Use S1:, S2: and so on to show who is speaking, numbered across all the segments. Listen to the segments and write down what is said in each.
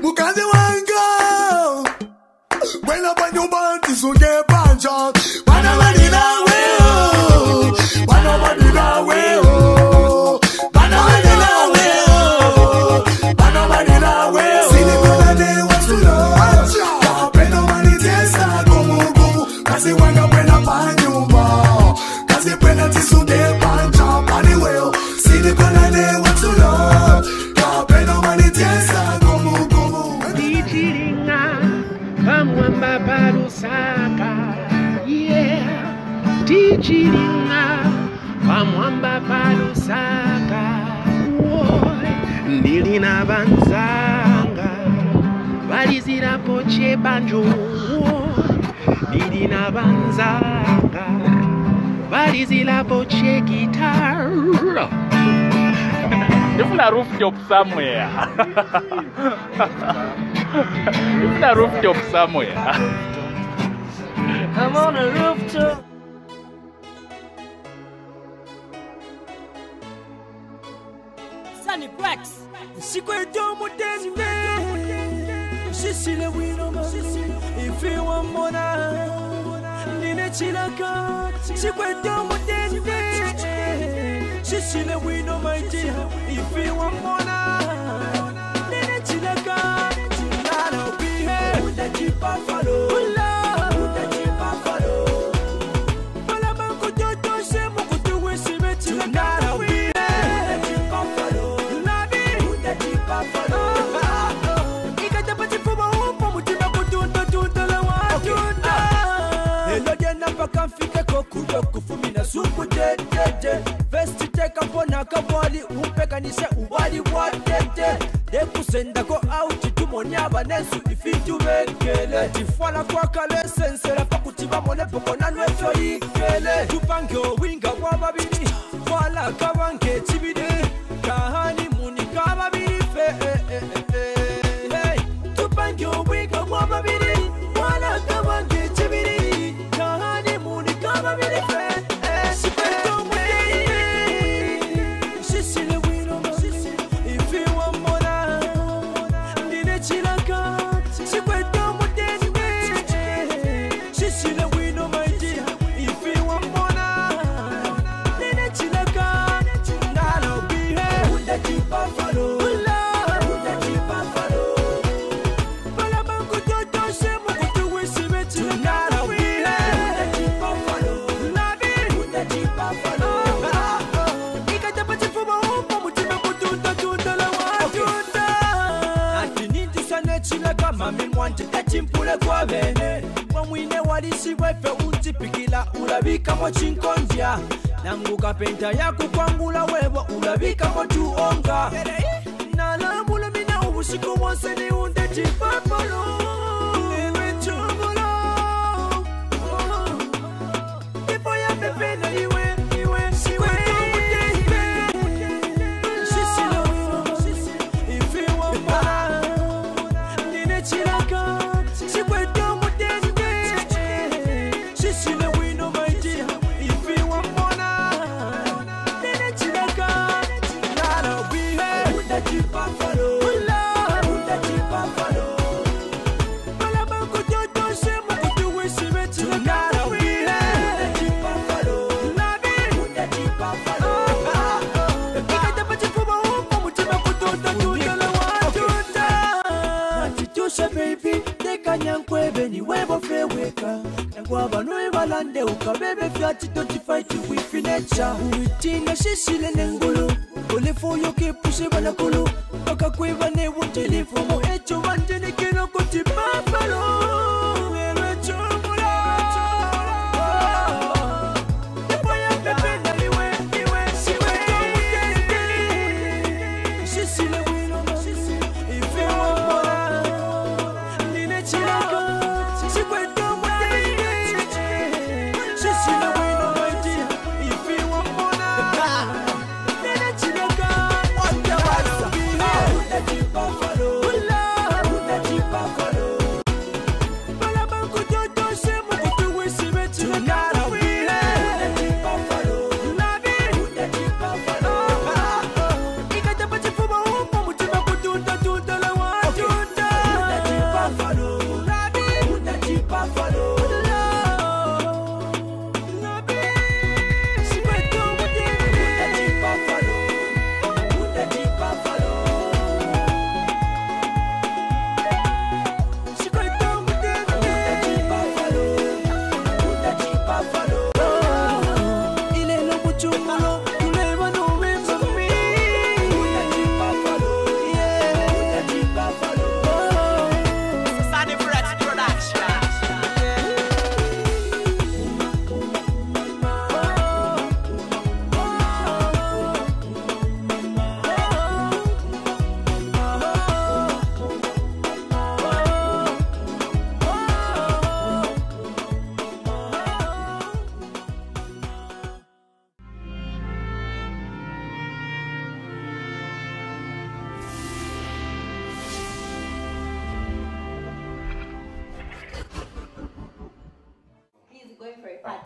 S1: Mukazi wango. When up on your body, so get punch out. Banabadi la way, banabadi la way, banabadi la way, banabadi la way. See the color they want to know. Peno mani tesa como como. Kasi wanga pena panyumba. Kasi pena tisu get punch out. Anyway, see the color they want to know. Peno mani tesa como como.
S2: Pamwamba palusaka, yeah. Tichiringa, pamwamba palusaka, woy. Nilina banzanga, valizira poche banjo, woy. Nilina banzanga, valizira poche guitar. If na rooftop somewhere. If na rooftop somewhere.
S3: I'm on a rooftop. Sunny Blacks. Secret dome with this man. She see the window, if you want more, Nina Chilaka. Secret dome with this man. She see the window, my dear, if you want more, Nina Chilaka. Nana be here. Put the jeep up, follow. Put the jeep up, follow. Palamanko Jojo, Semo, to wish him to Nana be here. Put the jeep up, follow. Put the jeep up, follow. He got the body for my home, but you don't do the one. Hello, then never can figure Kokudo Kufumina Supu dead. First to take up on a kabali, Upekanisa, Ubadi, what dead. They could send the go out to Moniaba Nesu if you do it. If one of our lessons, a Pakutiva Monepokon and Wetoi, Tupango, Winga, Wababini, Wala Kavanke, Tibide, Kahani, Munikaba, Tupango, Winga, Wababini, Wala Kavanke, Tibide, Kahani, Munikaba, when we know what is she wife untipikila ulabika mo chinkonja nanguka penta yako kwangula wewa ulabika mo tuonga na la mula mina ubusiku wonse ni unde chipapalo ewe chongolo ipo ya pepe na iwe siwe ukabebe fyati don't fight with nature uitina shishile nengulu ole for you keep pushing banakulu akakweva ne wutili fomo echo bandene kino kuti papalo ewe chumula depoya pepe na iwe siwe shishile wino ife wamora nine chilaka siwe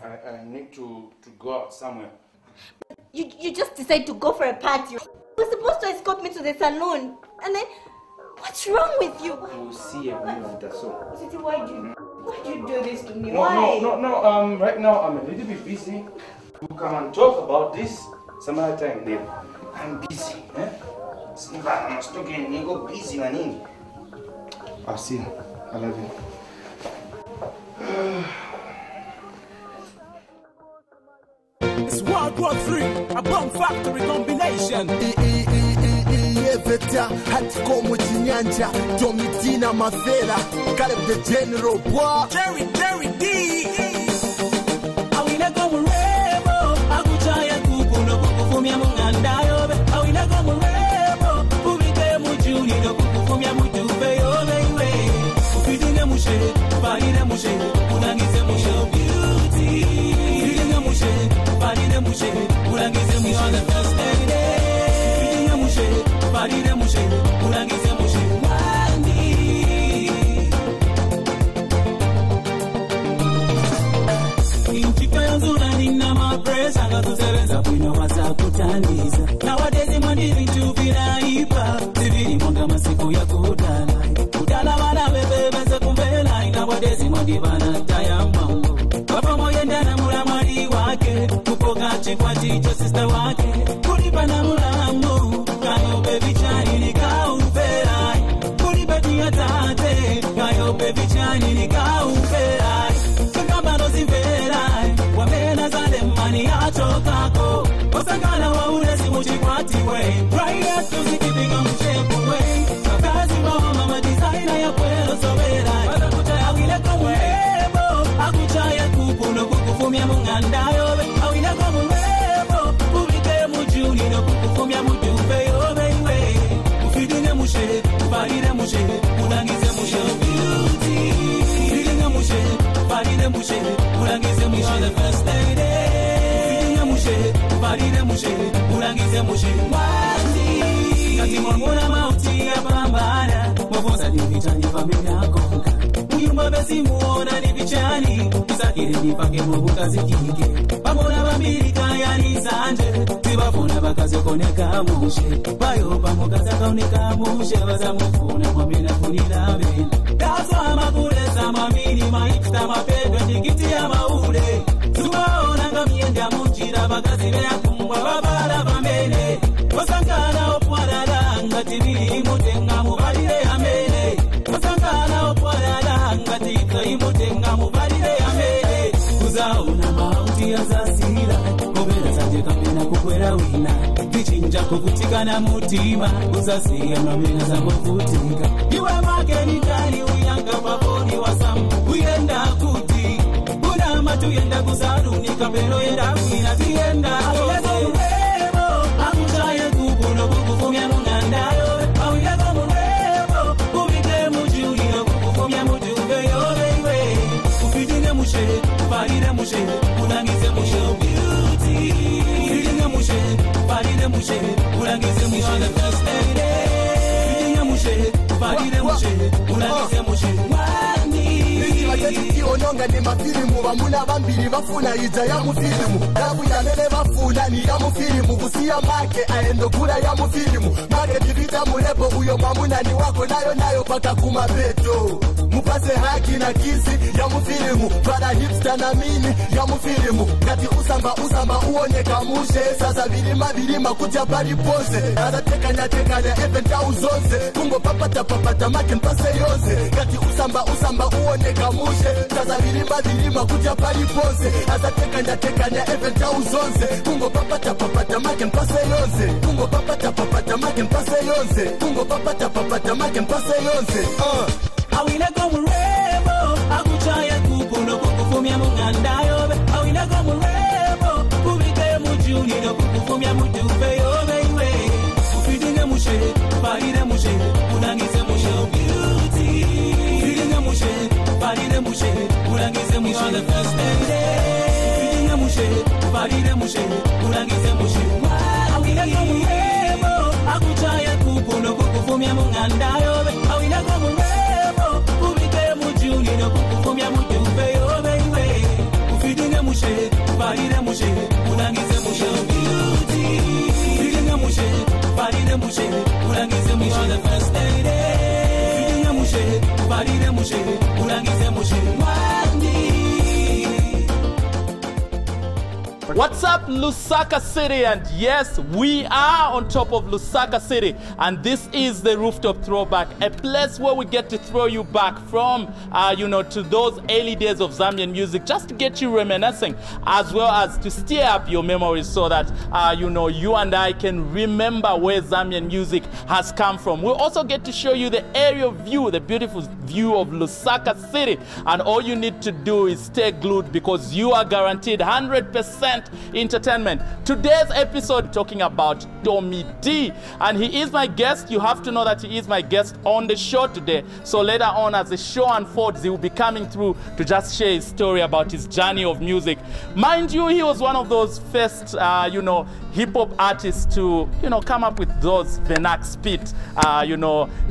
S4: I need to go out somewhere.
S5: You just decide to go for a party. You were supposed to escort me to the salon. And then, what's wrong with you?
S4: We'll see a bit later, so.
S5: Sweetie, why do you do this to me?
S4: No,
S5: Why?
S4: no. Right now I'm a little bit busy. We'll come and talk about this some other time, babe. I'm busy, eh? I'm talking, you go busy, man. I'll see you. I love you.
S3: It's World War III, a bomb factory combination.
S1: Veta hatiko muchinyanja Domitina Mafela Caleb the General boy
S3: Jerry D Awina gomu rebo Akuchaya kukuno kukufumia mungandayo Awina gomu rebo Ubike mujuni no kukufumia mujube yobe Ufidine mushe, farine mushe Unangize mushe beauty Ufidine mushe, farine mushe Unangize mushe on the first day Ufidine mushe Farine mushe, ulangize mushe wani Inchika yanzuna nina mapresa Ngatusebenza kwino wasa kutandiza Nowadays mandiri ntupira ipa Ziviri mwanga masiku ya kudala Kudala wana bebebeze kumbela Nowadays mandibana taya mambo Papa moyenda na mulamari wake Kupoka chikwa chicho sister wake Kulipa na mulamu Kayo baby chani nikaupera Kulibeti ya tate Kayo baby chani nikaupera Kakabano zivera Wamena zale mani achokako Osangana wa uresi muchikwati way Raya tuzikipiga mchepu way Kakazi mama designer ya kwelo sobera Watakuchaya wile kumwebo Akuchaya kukuno kukufumia mungandayo Awile kumwebo Ubike mujuni no kukufumia mujube Ufidine mushe, farine mushe, ulangize mushe beauty Ufidine mushe, farine mushe, ulangize mushe on the first lady Ufidine mushe, farine mushe, ulangize mushe wandi Kati mwamuna mauti ya pambana Mwafosa ni vichani familia konka Uyumba besi muona ni vichani Kisakiri nipake mwabuka zikike Pamona bambiri kaya ni sanje Tibafuna bakaze koneka mushe Bayo pamokaza kauneka mushe Baza mufuna mwamina funila bena Dazo amakuleza mamini maipsta mapedwe Jikiti ya maule Zubaona ngamienda mujira Bakazi bea kumbwa babala bambele Wasangana opwadala Ngatibili mutenga mubalile amele Wasangana opwadala Ngatika imutenga mubalile amele Kuzaona mauti ya zasila Kobela zanje kamena kukwela wina Vichinja kukutika mutima Uzasiya mamena za kukutika Iwe makeni tani uyanga paponi wasamu Uyenda kuti Una matu yenda kuzaruni Kapelo yenda kwina tiyenda Awilego mrebo Akuchaye kukuno kukufumia mungandayo Awilego mrebo Kubike mujuli Kukufumia mujube yobe Ufidine mushe Farine mushe Ulangize mushe beauty Ufidine mushe Farine mushe Ulangize mushe on the first lady Ufidine mushe Farine mushe Ulangize mushe wani
S1: Ononga ni mafilimu Bamuna bambiri bafuna ija ya mufilimu Dabu ya mele bafuna ni ya mufilimu Kusia make aendo kula ya mufilimu Make divita mulebo uyo mamuna ni wako Nayo paka kumabeto Mupase haki na kisi ya mufilimu Para hipster na mini ya mufilimu Kati usamba uone kamushe Sasa vilima kutia pari pose Nada tekanya eventa uzoze Kungo papata make mpase yoze Kati usamba uone kamushe Sasa vilima kutia pari pose Nada tekanya eventa uzoze Kungo papata make mpase yoze Kungo papata make mpase yoze Kungo papata make mpase yoze
S3: Awile kumurebo Akuchaya kukuno kukufumia mungandayo Awile kumurebo Ubike mujuni no kukufumia mujube yobe Ufidine mushe, farine mushe Ulangize mushe beauty Ufidine mushe, farine mushe Ulangize mushe on the first day Ufidine mushe, farine mushe Ulangize mushe Awile kumurebo Akuchaya kukuno kukufumia mungandayo Awile kumurebo Ubike mujuni no kukufumia mujube yobe Ufidine mushe mushe, ulangize mushe beauty. Vidinga mushe, parine mushe, ulangize mushe the first lady. Vidinga mushe, parine mushe, ulangize mushe wandi.
S2: What's up, Lusaka City? And yes, we are on top of Lusaka City, and this is the Rooftop Throwback, a place where we get to throw you back from, to those early days of Zambian music, just to get you reminiscing, as well as to stir up your memories so that, you and I can remember where Zambian music has come from. We'll also get to show you the aerial view, the beautiful view of Lusaka City, and all you need to do is stay glued because you are guaranteed 100% entertainment. Today's episode talking about Tommy D, and he is my guest. You have to know that he is my guest on the show today. So later on, as the show unfolds, he will be coming through to just share his story about his journey of music. Mind you, he was one of those first hip-hop artists to come up with those Venac spit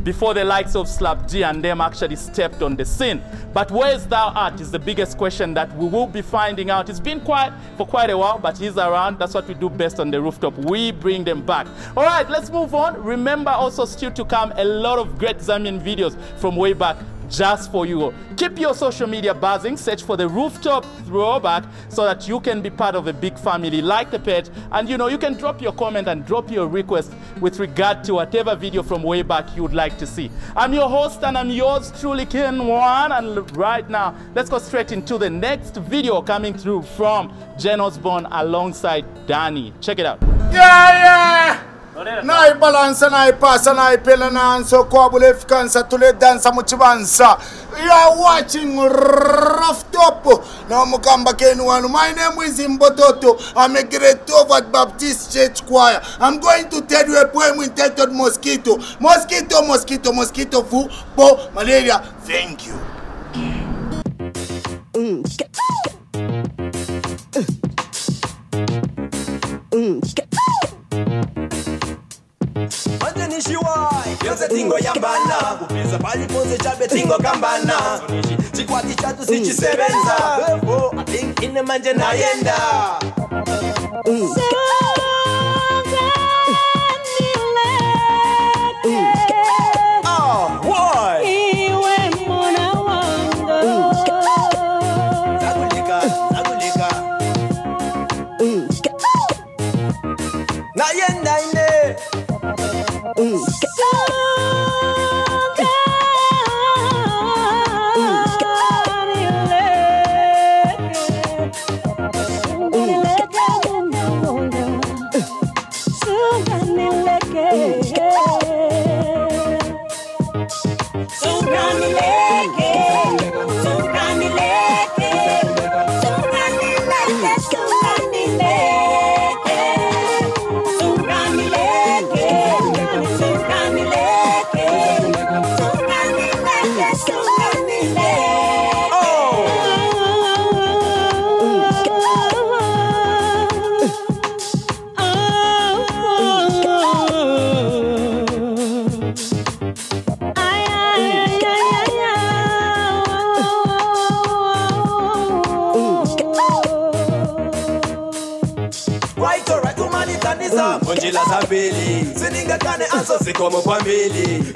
S2: before the likes of Slap G and them actually stepped on the scene. But where is thou at is the biggest question that we will be finding out. It's been quiet for quite a while, but he's around. That's what we do best on the Rooftop. We bring them back. All right, let's move on. Remember also still to come a lot of great Zambian videos from way back just for you. Keep your social media buzzing. Search for the Rooftop Throwback so that you can be part of a big family. Like the page, and you can drop your comment and drop your request with regard to whatever video from way back you would like to see. I'm your host and I'm yours truly, Ken One, and right now let's go straight into the next video coming through from Jen Osborne alongside Danny. Check it out.
S1: Yeah. Na ibalansa na ipasa na ipela na anso kwa bulefikansa tule dansa muchibansa. You are watching Rooftop. Na mukamba kenu wanu. My name is Imbototo. I'm a grade 12 at Baptist Church Choir. I'm going to tell you a poem entitled Mosquito. Mosquito, mosquito, mosquito, flu, bo, malaria. Thank you.
S3: Yose tingo yambana Kupiza pali pose chabe tingo kambana Chikwati chatu si chisebenza I think ine manje na yenda Oh, why? Iwe mona wanga Zagulika, zagulika Na yenda ine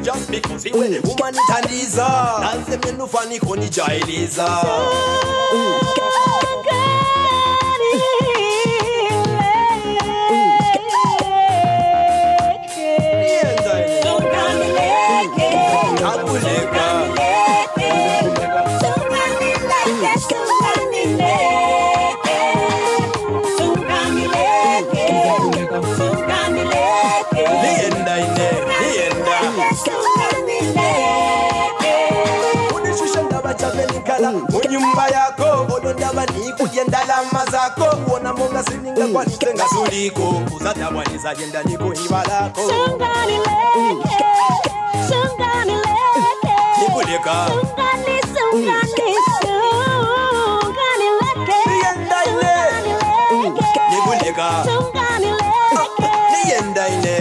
S3: Just because he went woman italiza Nanze menu fani koni jailiza Munyumba yako odondaba ni kujendala mazako uona monga sininga kwa nitenga zuliko uzadabwa nizajenda niko hibalako Sungani leke Nikuleka Sungani leke Nikuleka Sungani leke Niyendaine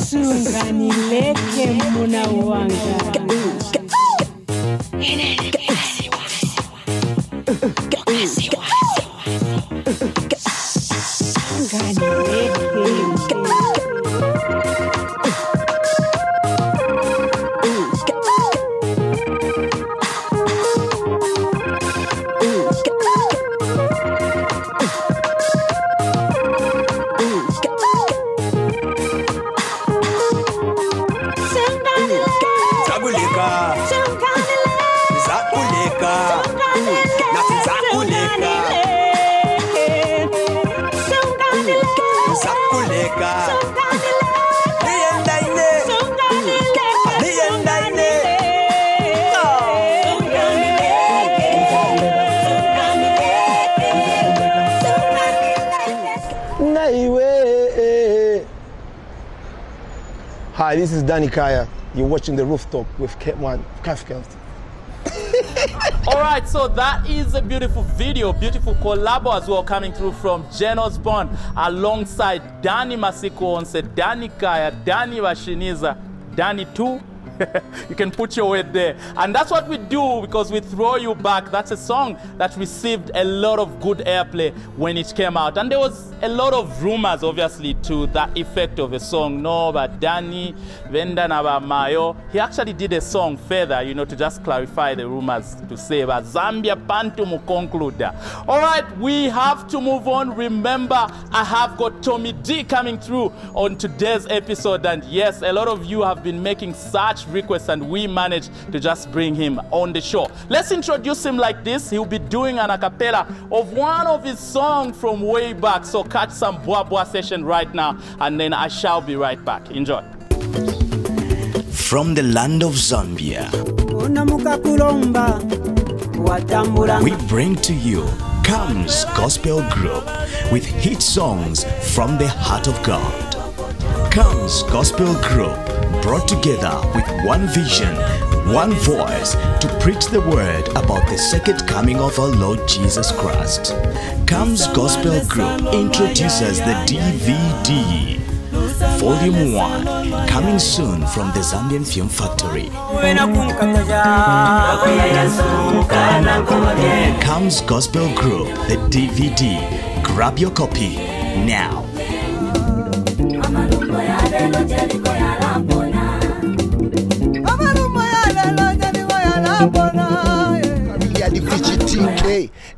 S3: Sunganileke muna wanga
S6: Hi, this is Danny Kaya. You're watching The Rooftop with Ketman Kafka.
S2: All right, so that is a beautiful video, beautiful collabo as well coming through from Genos Bond alongside Danny Masiko on set, Danny Kaya, Danny Washiniza, Danny 2. You can put your weight there. And that's what we do, because we throw you back. That's a song that received a lot of good airplay when it came out. And there was a lot of rumors, obviously, to that effect of a song. No, but Danny, Venda Naba Mayo, he actually did a song further, you know, to just clarify the rumors, to say, but Zambia Pantu mu conclude. All right, we have to move on. Remember, I have got Tommy D coming through on today's episode. And yes, a lot of you have been making such requests, and we managed to just bring him on the show. Let's introduce him like this. He'll be doing an a cappella of one of his songs from way back. So catch some Boa Boa session right now, and then I shall be right back. Enjoy.
S7: From the land of Zambia, we bring to you Comes Gospel Group with hit songs from the heart of God. Comes Gospel Group, brought together with one vision, one voice, to preach the word about the second coming of our Lord Jesus Christ. Comes Gospel Group introduces the DVD, Volume 1, coming soon from the Zambian Film Factory. Comes Gospel Group, the DVD. Grab your copy now.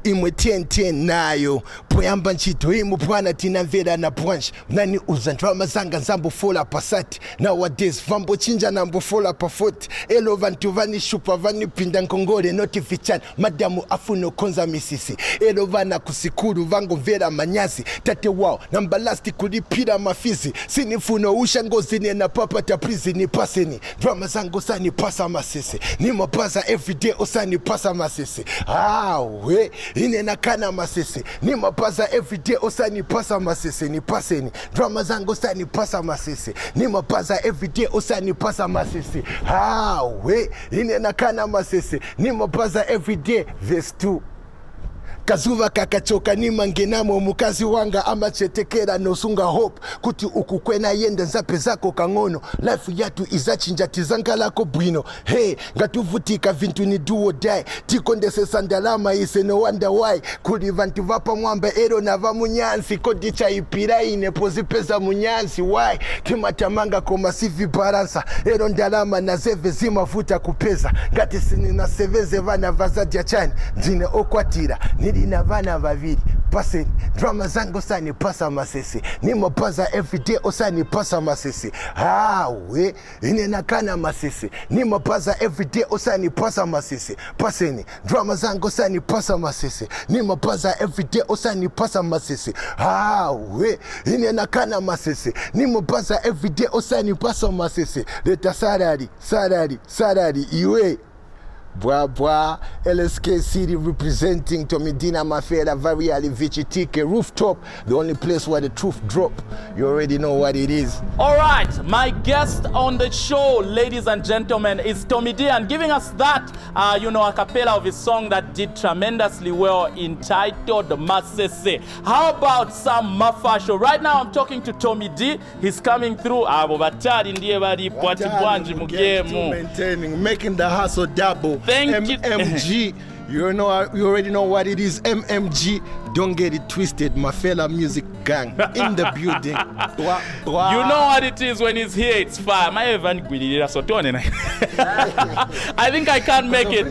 S6: Imwe 10 nayo poyamba nchito imu bwana tinamvera na branch nani uzandwa zanga nzambo fola pasati nowadays vambo chinja nambo fola pa 40 elo vantu vani shupa vani pinda nkongole notifichan madamu afuno konza misisi elo vana kusikuru vango vera manyazi tate wao nambalasti kulipira mafizi sinifuno ushangozine na papa taprizi ni paseni drama zango sani pasa masisi ni mapasa everyday osani pasa masisi we ine nakana masisi ni mapaza everyday osani pasa masisi ni paseni drama zango sani pasa masisi ni mapaza everyday osani pasa masisi we ine nakana masisi ni mapaza everyday verse 2 kazuva kakachoka ni mangenamo mukazi wanga amachetekera nosunga hope kuti ukukwena yenda nzape zako kangono life yatu izachinja tizanga lako bwino hey ngatuvutika vintu ni duo die tikondese sandalama ise no wonder why kuli vantu vapa mwamba ero na va munyansi kodi cha ipira ine pozi pesa munyansi why timatamanga koma sivi baransa ero ndalama na zeve zimavuta kupeza ngati sini na seveze vana vazadia chani ndine okwatira nili na vana vaviri passing. Drama zango sani pasa masisi. Nimo paza everyday osani pasa masisi. We inena kana masisi. Nimo paza everyday osani pasa masisi. Passing. Drama zango sani pasa masisi. Nimo paza everyday osani pasa masisi. We inena kana masisi. Nimo paza everyday osani pasa masisi. Leta sarari iwe. Bwa, LSK City representing Tomidina Mafeda, Variali Vichitike, Rooftop, the only place where the truth drop. You already know what it is.
S2: All right, my guest on the show, ladies and gentlemen, is Tommy D, and giving us that, a cappella of his song that did tremendously well, entitled Masese. How about some Mafasho? Right now, I'm talking to Tommy D. He's coming through.
S6: Maintaining, making the hustle double.
S2: Thank you.
S6: MMG. You already know what it is. MMG. Don't get it twisted. Mafela Music Gang in the building.
S2: You know what it is when he's here. It's fire. I think I can't make it.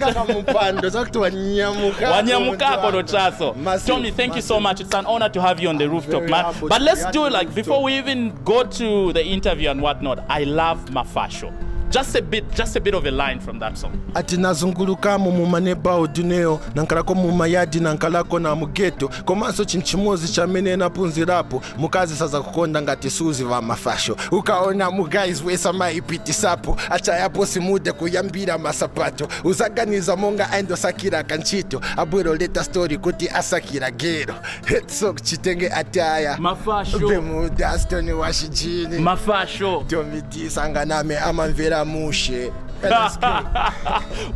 S2: Tommy, thank you so much. It's an honor to have you on the rooftop, man. But let's do it like before we even go to the interview and whatnot. I love Mafasho. Just a bit of a line from that song.
S6: Ati nazunguluka mu maneba oduneo nankalako mu mayadi nankalako na mugeto komanso chinchimozi cha mene na punzi rapo mukazi saza kukonda ngati suzi va mafasho ukaona mu guys wesa maipiti sapo acha yapo simude kuyambira masapato uzaganiza monga endo sakira kanchito abwero leta story kuti asakira gero hetsok chitenge ataya
S2: Mafasho
S6: bemu dastoni washijini
S2: Mafasho
S6: Tommy D sanganame amanvera mushe.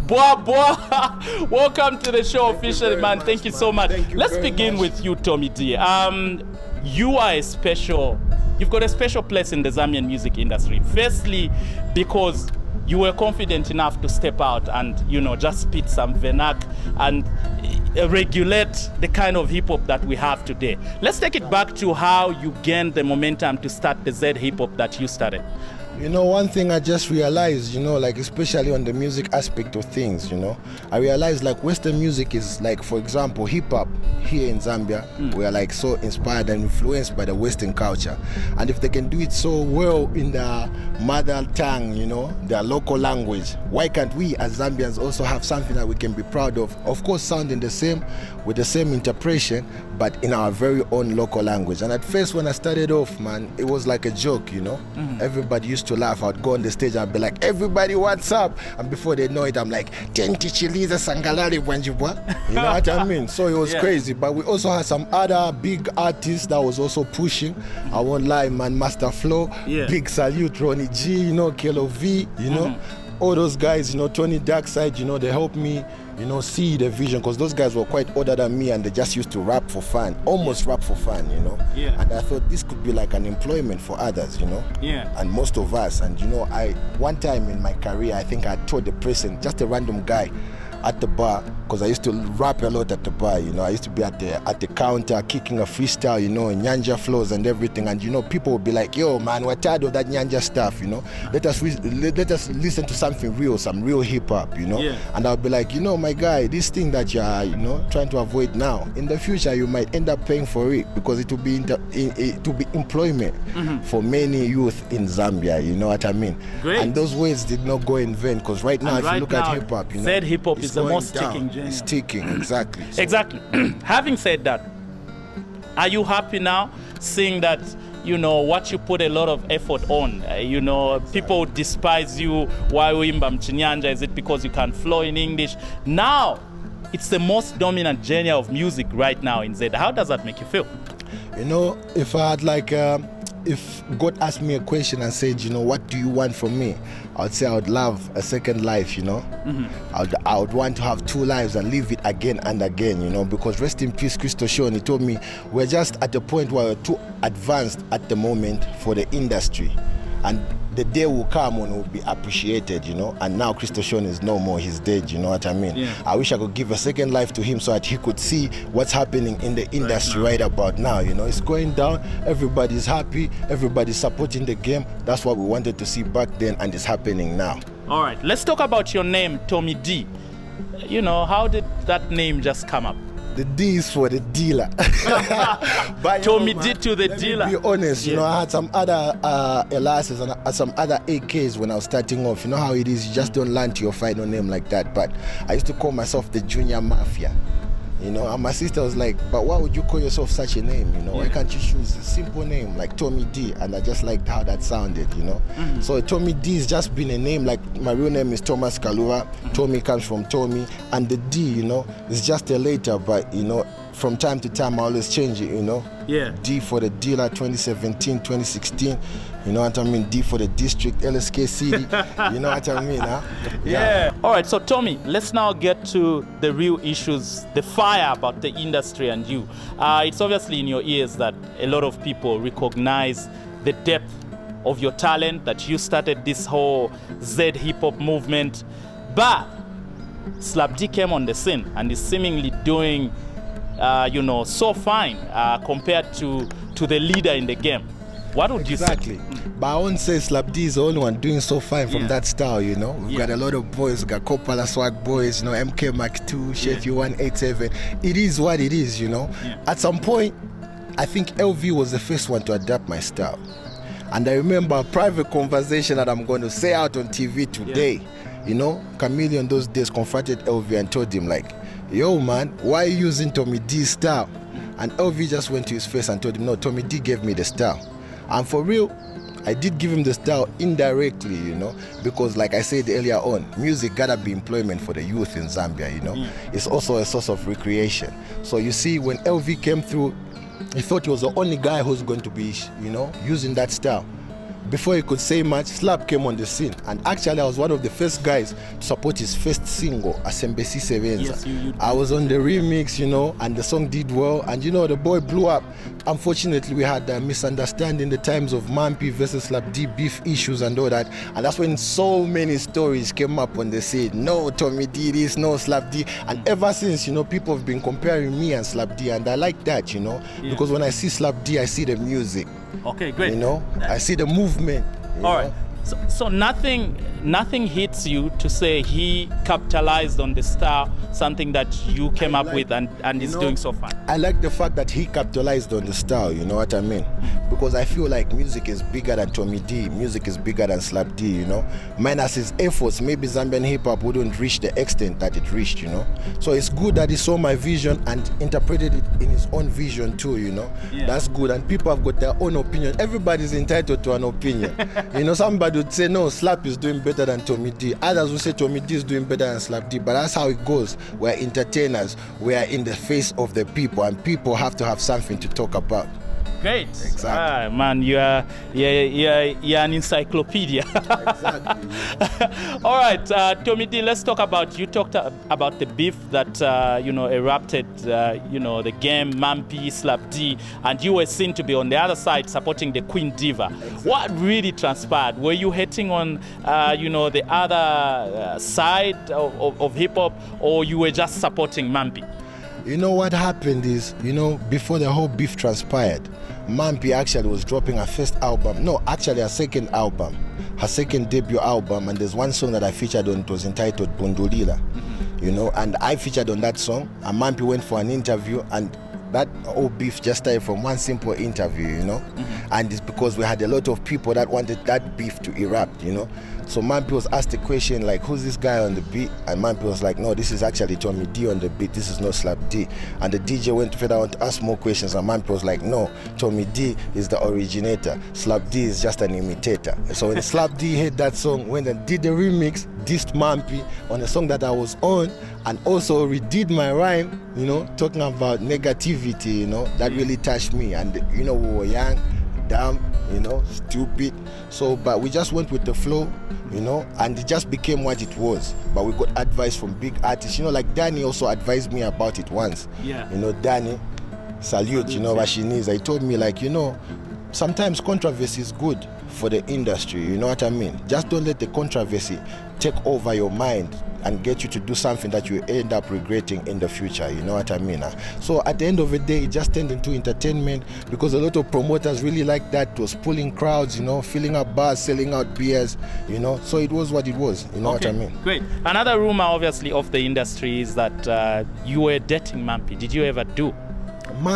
S2: Boy, welcome to the show officially, man. Thank you so much. Let's begin with you, Tommy D. You are you've got a special place in the Zambian music industry. Firstly, because you were confident enough to step out and, just spit some vernac and regulate the kind of hip-hop that we have today. Let's take it back to how you gained the momentum to start the Z hip-hop that you started.
S6: One thing I just realized, like especially on the music aspect of things, I realized like Western music is like, for example, hip-hop here in Zambia, we are like so inspired and influenced by the Western culture. And if they can do it so well in their mother tongue, their local language, why can't we as Zambians also have something that we can be proud of? Of course, sounding the same, with the same interpretation, but in our very own local language. And at first when I started off, man, it was like a joke, Everybody used to laugh. I'd go on the stage and I'd be like, everybody, what's up? And before they know it, I'm like, Tenti Chiliza Sangalari Wanjibwa. You know what I mean? So it was crazy. But we also had some other big artists that was also pushing. I won't lie, man. Master Flow, big salute, Ronnie G, Kilo V, all those guys, Tony Darkside, they helped me, see the vision, because those guys were quite older than me and they just used to rap for fun, almost rap for fun, And I thought this could be like an employment for others, and most of us. And one time in my career, I think I told the person, just a random guy at the bar, because I used to rap a lot at the bar, I used to be at the counter kicking a freestyle, Nyanja flows and everything, and people would be like, yo man, we're tired of that Nyanja stuff, let us listen to something real, some real hip-hop, and I'll be like, my guy, this thing that you're trying to avoid now, in the future you might end up paying for it, because it will be employment for many youth in Zambia, you know what I mean?
S2: Great.
S6: And those words did not go in vain, because right now, if you look at hip-hop,
S2: Z hip-hop is the most sticking genre.
S6: It's sticking, exactly.
S2: So. Exactly. Having said that, are you happy now seeing that, what you put a lot of effort on, people despise you, why Wimba Mchinyanja, is it because you can't flow in English? Now, it's the most dominant genre of music right now in Z. How does that make you feel?
S6: If I had if God asked me a question and said, what do you want from me? I would say I would love a second life, I would want to have two lives and live it again and again, because rest in peace, Christo Sean, he told me, we're just at the point where we're too advanced at the moment for the industry. And the day will come when it will be appreciated, and now Christo Sean is no more, he's dead, you know what I mean? Yeah. I wish I could give a second life to him so that he could see what's happening in the industry right about now, It's going down, everybody's happy, everybody's supporting the game. That's what we wanted to see back then, and it's happening now.
S2: All right, let's talk about your name, Tommy D. How did that name just come up?
S6: The D is for the dealer. But
S2: Tommy D to the dealer.
S6: To be honest, you know, I had some other Elias's and some other AKs when I was starting off. You know how it is, you just don't land to your final name like that. But I used to call myself the Junior Mafia. You know, and my sister was like, but why would you call yourself such a name? You know, why can't you choose a simple name like Tommy D? And I just liked how that sounded, you know. So Tommy D has just been a name, like my real name is Thomas Kalura. Tommy comes from Tommy, and the D, you know, is just a letter, but you know, from time to time I always change it, you know.
S2: Yeah.
S6: D for the dealer 2017, 2016. You know what I mean? D for the district, LSK City. You know what I mean, huh?
S2: Yeah. All right, so Tommy, let's now get to the real issues, the fire about the industry and you. It's obviously in your ears that a lot of people recognize the depth of your talent, that you started this whole Z hip-hop movement. But Slap D came on the scene and is seemingly doing, you know, so fine compared to the leader in the game. What would you say?
S6: Exactly. But I won't say Slap D is the only one doing so fine from that style, you know. We've got a lot of boys, we've got Copala Swag boys, you know, MK Mac 2, Sheffield 187. It is what it is, you know. At some point, I think LV was the first one to adapt my style. And I remember a private conversation that I'm going to say out on TV today. You know, Chameleon those days confronted LV and told him like, yo man, why are you using Tommy D's style? And LV just went to his face and told him, no, Tommy D gave me the style. And for real, I did give him the style indirectly, you know, because like I said earlier on, music gotta be employment for the youth in Zambia, you know. It's also a source of recreation. So you see, when LV came through, he thought he was the only guy who's going to be, you know, using that style. Before he could say much, Slap came on the scene. And actually, I was one of the first guys to support his first single, Asembesi Sevenza.
S2: Yes,
S6: I was on the remix, you know, and the song did well. And, you know, the boy blew up. Unfortunately, we had a misunderstanding the times of Mampi versus Slap D beef issues and all that. And that's when so many stories came up on the scene. No, Tommy D this, no, Slap D. And ever since, you know, people have been comparing me and Slap D. And I like that, you know, because when I see Slap D, I see the music.
S2: Okay, great.
S6: You know, I see the movement.
S2: All right. So nothing hits you to say he capitalized on the style, something that you came up with and is doing so fine.
S6: I like the fact that he capitalized on the style, you know what I mean? Because I feel like music is bigger than Tommy D, music is bigger than Slap D, you know? Minus his efforts, maybe Zambian hip-hop wouldn't reach the extent that it reached, you know? So it's good that he saw my vision and interpreted it in his own vision too, you know? That's good, and people have got their own opinion. Everybody's entitled to an opinion. You know, somebody would say, no, Slap is doing better than Tommy D. Others will say Tommy D is doing better than Slap D, but that's how it goes. We're entertainers, we are in the face of the people, and people have to have something to talk about.
S2: Great.
S6: Exactly.
S2: Man, you're an encyclopedia.
S6: Exactly.
S2: All right, Tommy D, let's talk about, you talked about the beef that, you know, erupted, you know, the game, Mampi, Slap D, and you were seen to be on the other side supporting the Queen Diva. Exactly. What really transpired? Were you hating on, you know, the other side of hip-hop, or you were just supporting Mampi?
S6: You know what happened is, you know, before the whole beef transpired, Mampi actually was dropping her first album. No, actually her second album. Her second debut album, and there's one song that I featured on, it was entitled Bundulila. You know, and I featured on that song, and Mampi went for an interview, and that whole beef just started from one simple interview, you know. And it's because we had a lot of people that wanted that beef to erupt, you know. So Mampi was asked the question like, who's this guy on the beat? And Mampi was like, no, this is actually Tommy D on the beat, this is not Slap D. And the DJ went further on to ask more questions, and Mampi was like, no, Tommy D is the originator, Slap D is just an imitator. So when Slap D heard that song, when they did the remix, dissed Mampi on a song that I was on, and also redid my rhyme, you know, talking about negativity, you know, that really touched me. And you know, we were young, dumb, you know, stupid. So, but we just went with the flow, you know, and it just became what it was. But we got advice from big artists, you know, like Danny also advised me about it once. Yeah. You know, Danny, salute, you know, what she needs. He told me like, you know, sometimes controversy is good for the industry, you know what I mean? Just don't let the controversy take over your mind and get you to do something that you end up regretting in the future, you know what I mean? So at the end of the day, it just turned into entertainment because a lot of promoters really like that. It was pulling crowds, you know, filling up bars, selling out beers, you know, so it was what it was, you know what I mean?
S2: Great. Another rumor, obviously, of the industry is that you were dating Mampy. Did you ever do?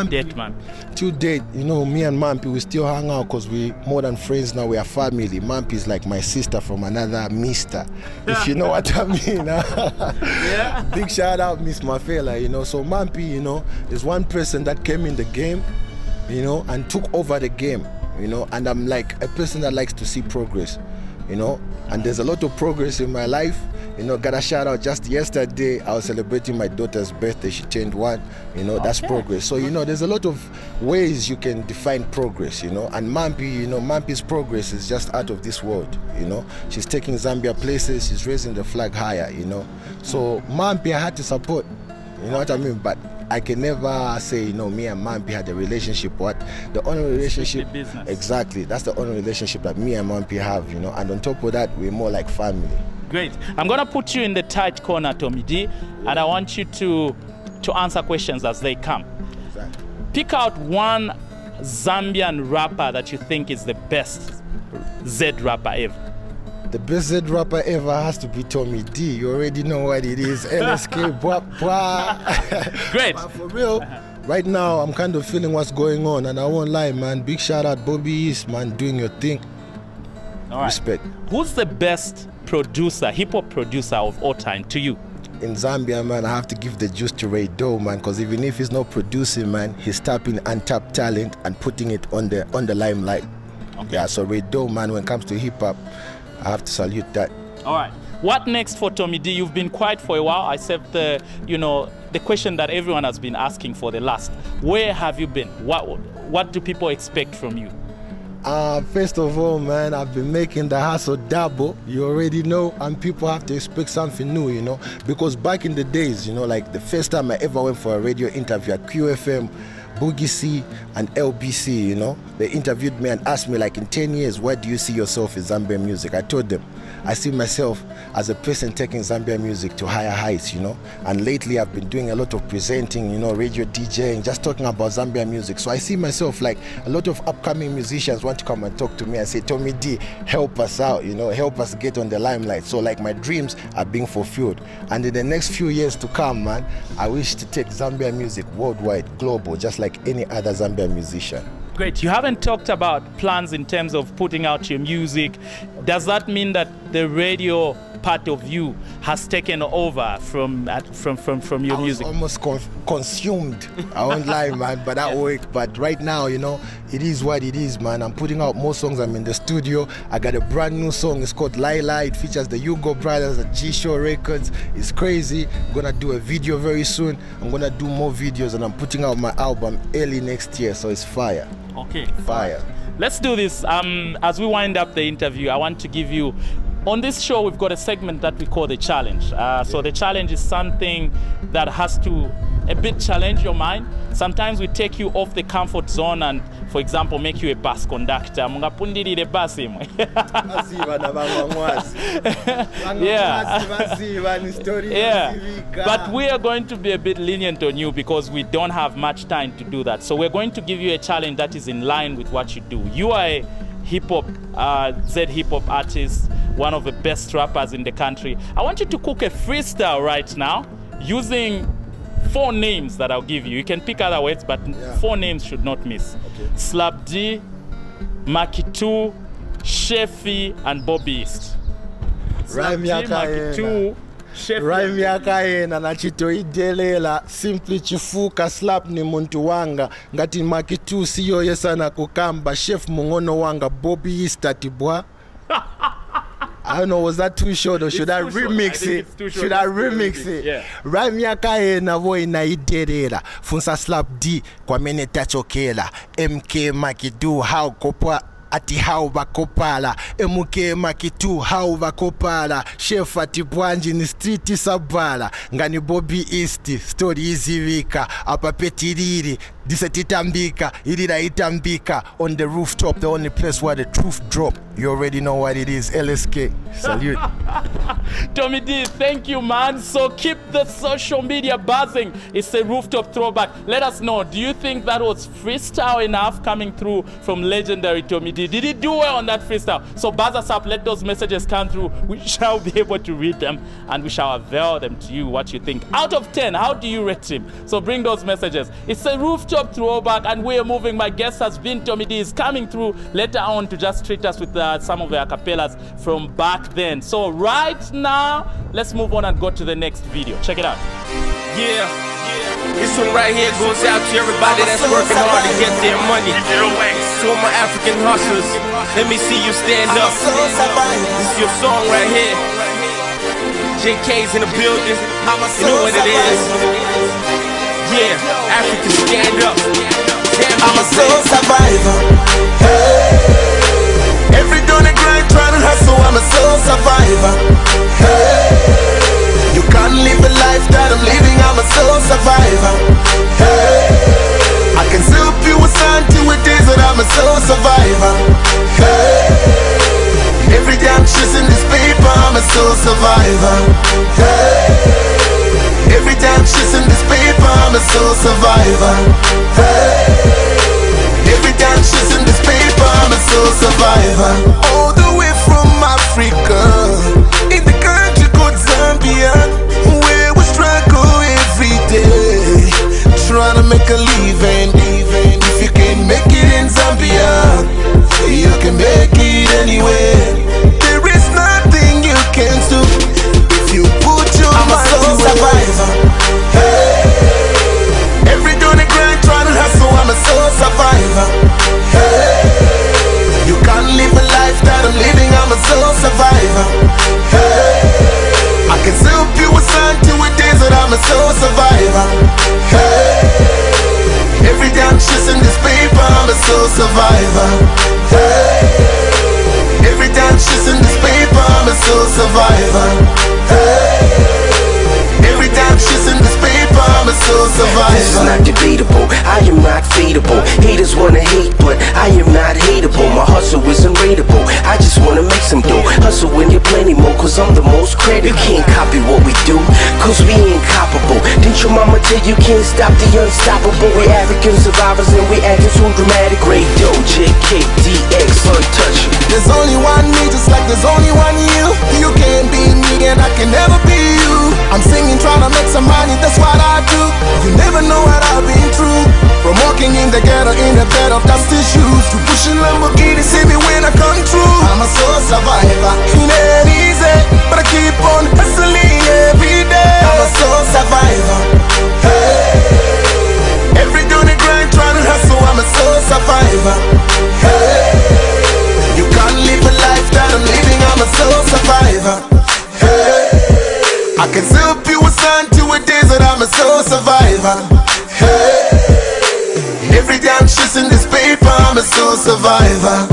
S2: Date Mampy.
S6: To date, you know, me and Mampy, we still hang out because we more than friends now. We are family. Mampy is like my sister from another mister, if you know what I mean.
S2: Yeah.
S6: Big shout out, Miss Mafela, you know. So Mampy, you know, is one person that came in the game, you know, and took over the game, you know. And I'm like a person that likes to see progress, you know. And there's a lot of progress in my life. You know, got a shout out just yesterday. I was celebrating my daughter's birthday. She turned 1. You know, that's progress. So, you know, there's a lot of ways you can define progress, you know. And Mampy, you know, Mampy's progress is just out of this world, you know. She's taking Zambia places. She's raising the flag higher, you know. So, Mampy, I had to support, you know what I mean? But I can never say, you know, me and Mampy had a relationship. What? The only relationship, exactly, that's the only relationship that me and Mampy have, you know. And on top of that, we're more like family.
S2: Great. I'm going to put you in the tight corner, Tommy D, and I want you to answer questions as they come.
S6: Exactly.
S2: Pick out one Zambian rapper that you think is the best Z rapper ever.
S6: The best Z rapper ever has to be Tommy D. You already know what it is. LSK, blah, blah.
S2: Great.
S6: But for real, right now, I'm kind of feeling what's going on, and I won't lie, man. Big shout out Bobby East, man, doing your thing.
S2: All right.
S6: Respect.
S2: Who's the best producer, hip-hop producer of all time to you?
S6: In Zambia, man, I have to give the juice to Ray Doe, man, because even if he's not producing, man, he's tapping untapped talent and putting it on the limelight. Okay. Yeah, so Ray Doe, man, when it comes to hip-hop, I have to salute that.
S2: All right. What next for Tommy D? You've been quiet for a while. I saved the, you know, the question that everyone has been asking for the last. Where have you been? What do people expect from you?
S6: First of all, man, I've been making the hustle double, you already know, and people have to expect something new, you know, because back in the days, you know, like the first time I ever went for a radio interview at QFM, Boogie C and LBC, you know, they interviewed me and asked me, like, in 10 years, where do you see yourself in Zambian music? I told them, I see myself as a person taking Zambian music to higher heights, you know. And lately I've been doing a lot of presenting, you know, radio DJing, just talking about Zambian music. So I see myself like a lot of upcoming musicians want to come and talk to me and say, Tommy D, help us out, you know, help us get on the limelight. So like my dreams are being fulfilled. And in the next few years to come, man, I wish to take Zambian music worldwide, global, just like any other Zambian musician.
S2: Great. You haven't talked about plans in terms of putting out your music. Does that mean that the radio part of you has taken over from your music?
S6: I was almost consumed. I won't lie, man, but that worked. But right now, you know, it is what it is, man. I'm putting out more songs. I'm in the studio. I got a brand new song. It's called Laila. It features the Hugo Brothers at G-Show Records. It's crazy. I'm gonna do a video very soon. I'm gonna do more videos, and I'm putting out my album early next year, so it's fire.
S2: Okay.
S6: Fire.
S2: Let's do this. As we wind up the interview, I want to give you, on this show, we've got a segment that we call the challenge. So the challenge is something that has to a bit challenge your mind. Sometimes we take you off the comfort zone and, for example, make you a bus conductor. Yeah. But we are going to be a bit lenient on you because we don't have much time to do that. So we're going to give you a challenge that is in line with what you do. You are a hip-hop, Z hip-hop artist, one of the best rappers in the country. I want you to cook a freestyle right now using 4 names that I'll give you. You can pick other words, but 4 names should not miss. Okay. Slap D, Makitu, Shefi, and Bobby East.
S6: Rhyme Makitu, Rhyme yakaena na chitoidelela simply chifuka slap ni muntu wanga ngati Makitu siyo yesana kukamba chef mungono wanga Bobby East atibwa. I don't know, was that too short or should I remix it? Should I remix it?
S2: Yeah.
S6: Rhyme yakaena vo inaiderera funsa slap D kwa mene tachokela MK Makitu how kopwa ati how bakopala MK Makitu how bakopala chef ati bwanji ni street sabala ngani Bobby East story izivika apa petiriri disetitambika irira itambika on the rooftop, the only place where the truth drop. You already know what it is. LSK salute.
S2: Tommy D, thank you, man. So keep the social media buzzing. It's a Rooftop throwback. Let us know, do you think that was freestyle enough coming through from legendary Tommy D? Did he do well on that freestyle? So buzz us up, let those messages come through. We shall be able to read them and we shall avail them to you, what you think. Out of 10, how do you rate him? So bring those messages. It's a Rooftop throwback and we are moving. My guest has been Tommy D, is coming through later on to just treat us with some of the acapellas from back then. So right now, let's move on and go to the next video. Check it out.
S8: Yeah, this one right here goes out to everybody that's working hard to get their money. To all my African hustlers, let me see you stand up. This is your song right here. JK's in the building, you know what it is. Yeah, Africa stand up.
S1: I'm a soul survivor. Hey. Every day on the grind, trying to hustle. I'm a soul survivor. Hey. You can't live a life that I'm living. I'm a soul survivor. Hey. I can still feel a sign to it days that I'm a soul survivor. Hey. Every day I'm chasing this paper. I'm a soul survivor. Hey. Every day I'm chasing this paper. I'm a soul survivor. Hey. Every day I'm chasing this paper, I'm a soul survivor. All the way from Africa, in the country called Zambia, where we struggle every day, trying to make a living. If you can't make it in Zambia, you can make it anywhere. There is nothing you can do if you put your mind to it. I'm a soul survivor. Hey. Every day on the grind, trying to hustle, I'm a soul survivor. Hey. You can't live a life that I'm living, I'm a soul survivor. Hey. I can still feel a sign to it days that I'm a soul survivor. Hey. Every day I'm chasing this paper, I'm a soul survivor. Hey. Every day I'm chasing this paper, I'm a soul survivor. Hey. Every day I'm chasing this paper, I'm a soul survivor.
S9: This is not debatable, I am not feedable. Haters wanna hate, but I am not hateable. My hustle is unrateable, I just wanna make some dough. Hustle when you're plenty more, cause I'm the most credible. You can't copy what we do, cause we ain't copable. Didn't your mama tell you can't stop the unstoppable? We African survivors and we acting so dramatic. Radio, JK, DX, untouchable.
S1: There's only one me, just like there's only one you. You can't be me and I can never be you. I'm singing, trying to make some money, that's what I do. You never know what I've been through. From walking in the ghetto in a bed of dusty shoes, to pushing Lamborghini, see me when I come through. I'm a soul survivor, it ain't easy, but I keep on hustling every day. I'm a soul survivor. Hey. Every day on the grind, trying to hustle, I'm a soul survivor. Hey. You can't live a life that I'm living, I'm a soul survivor. Hey. I can still feel a sign to it days that I'm a soul survivor. Hey. Every day I'm chasing this paper, I'm a soul survivor.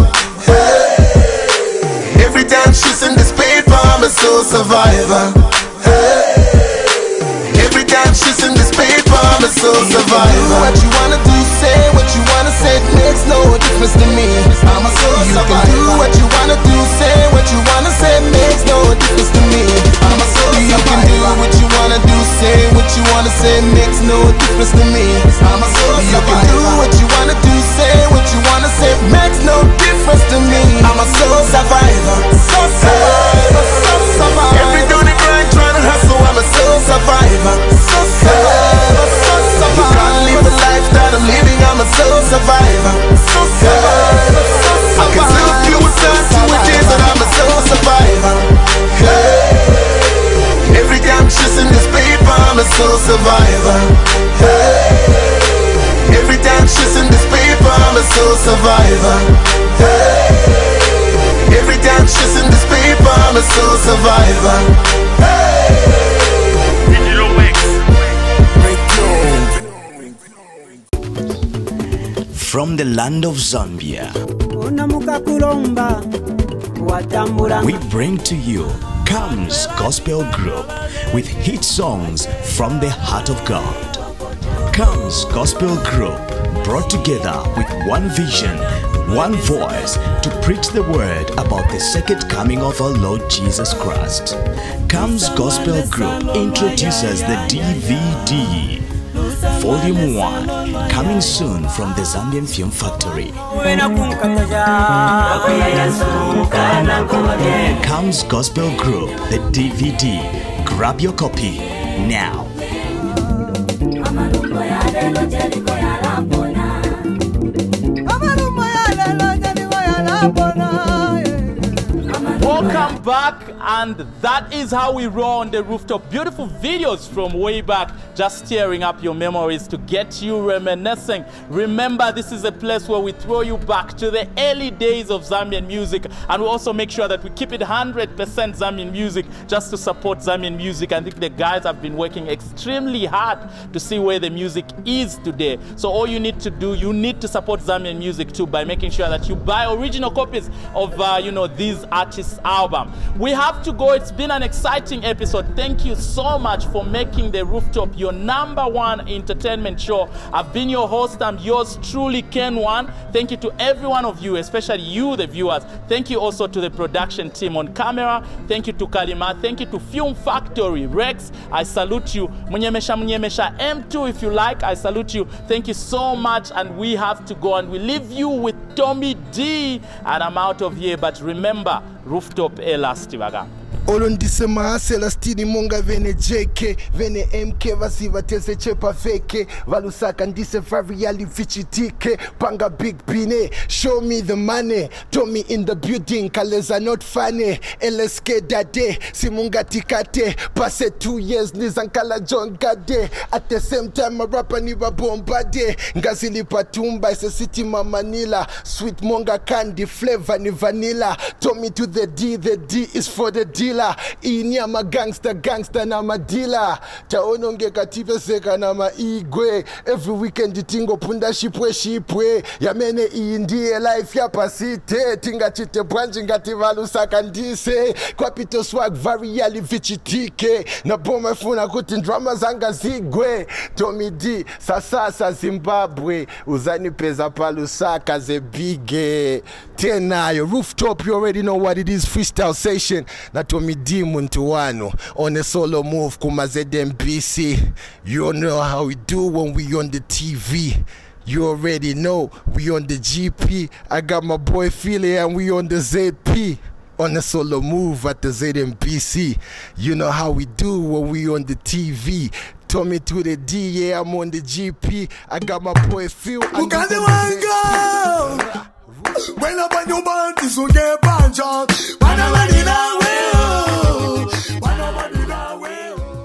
S1: Hey. Every day I'm chasing this paper, I'm a soul survivor. Hey. Every day I'm chasing this paper, I'm a soul survivor. What you wanna do, say what you wanna say, it makes no difference to me. I'm a soul survivor. You can do what you wanna do, say what you wanna say, it makes no difference to me. I'm a soul survivor. You can do what you wanna do, say what you wanna say, it makes no difference to me. I'm a soul survivor. You can do what you wanna do, say what you wanna say, it makes no difference to me. I'm a soul survivor. Soul survivor. Soul survivor. Every day on the grind, trying to hustle, I'm a soul survivor. Soul survivor. Soul survivor. You can't live a life that I'm living, I'm a soul survivor. Soul survivor. I can still feel a sign to it days that I'm a soul survivor. Hey. Every day I'm chasing this paper, I'm a soul survivor. Hey. Every day I'm chasing this paper, I'm a soul survivor. Hey. Every day I'm chasing this paper, I'm a soul survivor. Hey. Digital Wax.
S7: From the land of Zambia, we bring to you Comes Gospel Group with hit songs from the heart of God. Comes Gospel Group, brought together with one vision, one voice to preach the word about the second coming of our Lord Jesus Christ. Comes Gospel Group introduces the DVD. Volume 1, coming soon from the Zambian Film Factory. Comes Gospel Group, the DVD. Grab your copy now.
S2: Welcome back, and that is how we roll on the rooftop. Beautiful videos from way back, just stirring up your memories to get you reminiscing. Remember, this is a place where we throw you back to the early days of Zambian music, and we also make sure that we keep it 100% Zambian music just to support Zambian music. I think the guys have been working extremely hard to see where the music is today. So all you need to do, you need to support Zambian music too by making sure that you buy original copies of these artists' album. We have to go. It's been an exciting episode. Thank you so much for making the Rooftop your #1 entertainment show. I've been your host. I'm yours truly, Ken One. Thank you to every one of you, especially you, the viewers. Thank you also to the production team on camera. Thank you to Kalima. Thank you to Film Factory. Rex, I salute you. Munyemesha M2, if you like, I salute you. Thank you so much, and we have to go, and we leave you with Tommy D, and I'm out of here. But remember, Rooftop elastivaga.
S6: Olondise mahasela stini monga vene JK vene MK vasiva tese chepa feke valusaka ndise variali vichitike panga big bine. Show me the money, Tommy in the building, kaleza not funny. LSK dade simunga tikate pase 2 years nizankala John Gade. At the same time a rapper niba bombade ngazili patumba ise city Manila. Sweet monga candy flavor ni vanilla. Tommy to the D is for the dealer. Ini ama gangster na ma dealer. Taononge katipe seka na ma igwe. Every weekend tingo punda shipwe. Yamene indie life ya pasite. Tinga chite branji ngati valusaka ndise. Kwa pito swag variali vichitike. Na boma funa kuti drama zanga zigwe. Tommy D, sasa Zimbabwe. Uzani peza palusaka ze bige. Tenayo, Rooftop, you already know what it is. Freestyle session. Na Tommy D Muntuano on a solo move kuma ZAMBIA. You know how we do when we on the TV. You already know we on the GP. I got my boy Philly and we on the ZP. On a solo move at the ZAMBIA. You know how we do when we on the TV. Tommy to the D, yeah, I'm on the GP. I got my boy Phil.
S1: When I buy new band, this will get punch on. When I run it away.